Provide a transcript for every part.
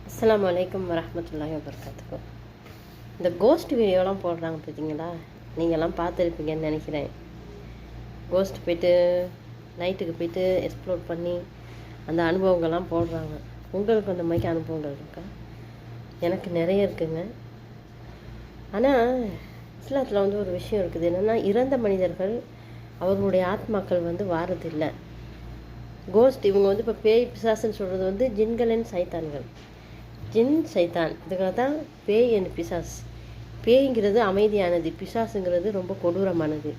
அஸ்ஸலாமு அலைக்கும் வரஹ்மத்துல்லாஹி வபரகாத்துஹு. இந்த கோஸ்ட் வீடியோலாம் போடுறாங்க பார்த்தீங்களா, நீங்கள்லாம் பார்த்துருப்பீங்கன்னு நினைக்கிறேன். கோஸ்ட் போய்ட்டு நைட்டுக்கு போய்ட்டு எக்ஸ்ப்ளோர் பண்ணி அந்த அனுபவங்கள்லாம் போடுறாங்க. உங்களுக்கு அந்த மாதிரி அனுபவங்கள் இருக்கா? எனக்கு நிறைய இருக்குங்க. ஆனால் இஸ்லாத்தில் வந்து ஒரு விஷயம் இருக்குது, என்னென்னா இறந்த மனிதர்கள் அவர்களுடைய ஆத்மாக்கள் வந்து வாரதில்லை. கோஸ்ட் இவங்க வந்து இப்போ பேய் பிசாசுன்னு சொல்கிறது வந்து ஜின்களின் சைத்தான்கள். ஜின் சைத்தான், இதுக்காக தான் பேய் அண்ட் பிசாஸ். பேய்ங்கிறது அமைதியானது, பிசாசுங்கிறது ரொம்ப கொடூரமானது.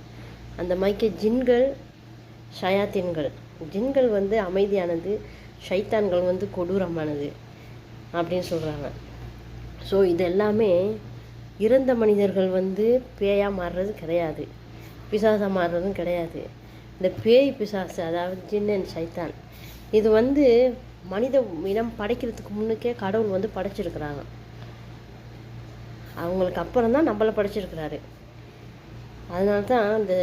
அந்த மாதிரி ஜின்கள் ஷயாத்தீன்கள், ஜின்கள் வந்து அமைதியானது, ஷைத்தான்கள் வந்து கொடூரமானது அப்படின்னு சொல்கிறாங்க. ஸோ இது எல்லாமே இறந்த மனிதர்கள் வந்து பேயாக மாறுறது கிடையாது, பிசாசாக மாறுறதும் கிடையாது. இந்த பேய் பிசாசு, அதாவது ஜின் அண்ட் சைத்தான், இது வந்து மனித இனம் படைக்கிறதுக்கு முன்னுக்கே கடவுள் வந்து படைச்சிருக்கிறாங்க. அவங்களுக்கு அப்புறம் தான் நம்மளை படைச்சிருக்கிறாரு. அதனால தான் இந்த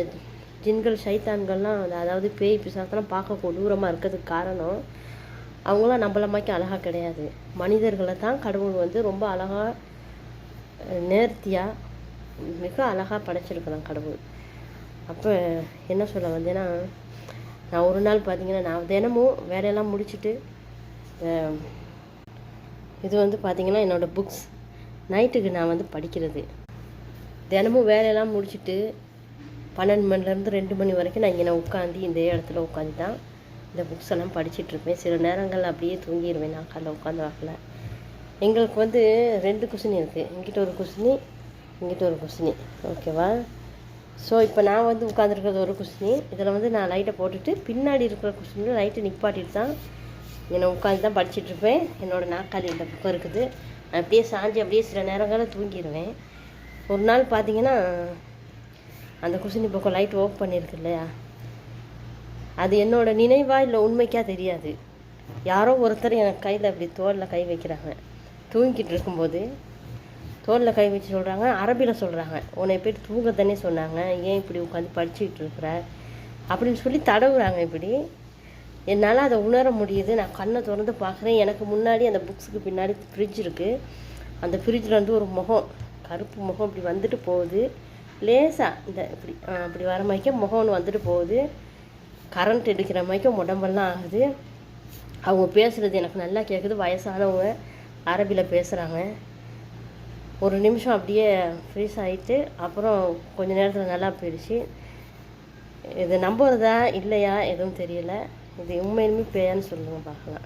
ஜின்கள் சைத்தான்கள்லாம், அதாவது பேய் பிசாசெல்லாம் பார்க்க கொடூரமாக இருக்கிறதுக்கு காரணம், அவங்களாம் நம்மள மாதிரி அழகாக கிடையாது. மனிதர்களை தான் கடவுள் வந்து ரொம்ப அழகாக நேர்த்தியாக மிக அழகாக படைச்சிருக்கிறான் கடவுள். அப்போ என்ன சொல்ல வந்தேன்னா, நான் ஒரு நாள் பார்த்திங்கன்னா, நான் தினமும் வேலையெல்லாம் முடிச்சுட்டு, இது வந்து பார்த்திங்கன்னா என்னோடய புக்ஸ் நைட்டுக்கு நான் வந்து படிக்கிறது. தினமும் வேலையெல்லாம் முடிச்சுட்டு 12 மணிலேருந்து 2 மணி வரைக்கும் நான் இங்கே உட்காந்து இந்த இடத்துல உட்காந்து தான் இந்த புக்ஸ் எல்லாம் படிச்சுட்ருப்பேன். சில நேரங்கள் அப்படியே தூங்கிடுவேன் நான் காலைல உட்காந்து வாக்கில். எங்களுக்கு வந்து 2 குசினி இருக்குது, இங்கிட்ட ஒரு குசினி, இங்கிட்ட ஒரு குசினி, ஓகேவா? ஸோ இப்போ நான் வந்து உட்காந்துருக்கிறது ஒரு குசினி, இதில் வந்து நான் லைட்டை போட்டுட்டு பின்னாடி இருக்கிற குசினியில் லைட்டை நிப்பாட்டிட்டு தான் என்னை உட்காந்து தான் படிச்சுட்ருப்பேன். என்னோடய நாற்காலி இந்த பக்கம் இருக்குது, நான் அப்படியே சாஞ்சி அப்படியே சில நேரங்களில் தூங்கிடுவேன். ஒரு நாள் பார்த்திங்கன்னா அந்த குசினி பக்கம் லைட் ஆஃப் பண்ணியிருக்கு இல்லையா, அது என்னோடய நினைவாக இல்லை உண்மைக்காக தெரியாது. யாரோ ஒருத்தர் எனக்கு கையில் அப்படி தோளில் கை வைக்கிறாங்க. தூங்கிக்கிட்டு இருக்கும்போது தோளில் கை வச்சு சொல்கிறாங்க, அரபியில் சொல்கிறாங்க, உன்னை போய்ட்டு தூங்க தானே சொன்னாங்க, ஏன் இப்படி உட்காந்து படிச்சுக்கிட்டு இருக்கிற அப்படின்னு சொல்லி தடவுறாங்க. இப்படி என்னால் அதை உணர முடியுது. நான் கண்ணை திறந்து பார்க்குறேன், எனக்கு முன்னாடி அந்த புக்ஸுக்கு பின்னாடி ஃப்ரிட்ஜ் இருக்குது. அந்த ஃப்ரிட்ஜில் வந்து ஒரு முகம், கருப்பு முகம் இப்படி வந்துட்டு போகுது. லேசாக இந்த இப்படி அப்படி வர மாதிரிக்க முகம் ஒன்று வந்துட்டு போகுது. கரண்ட் எடுக்கிற மாதிரிக்க உடம்பெல்லாம் ஆகுது. அவங்க பேசுகிறது எனக்கு நல்லா கேட்குது. வயசானவங்க அரபியில் பேசுகிறாங்க. ஒரு நிமிஷம் அப்படியே ஃப்ரீஸ் ஆகிட்டு அப்புறம் கொஞ்சம் நேரத்தில் நல்லா போயிடுச்சு. இது நம்புறதா இல்லையா எதுவும் தெரியல. இது உண்மையிலுமே பேயான்னு சொல்லுங்க பார்க்கலாம்.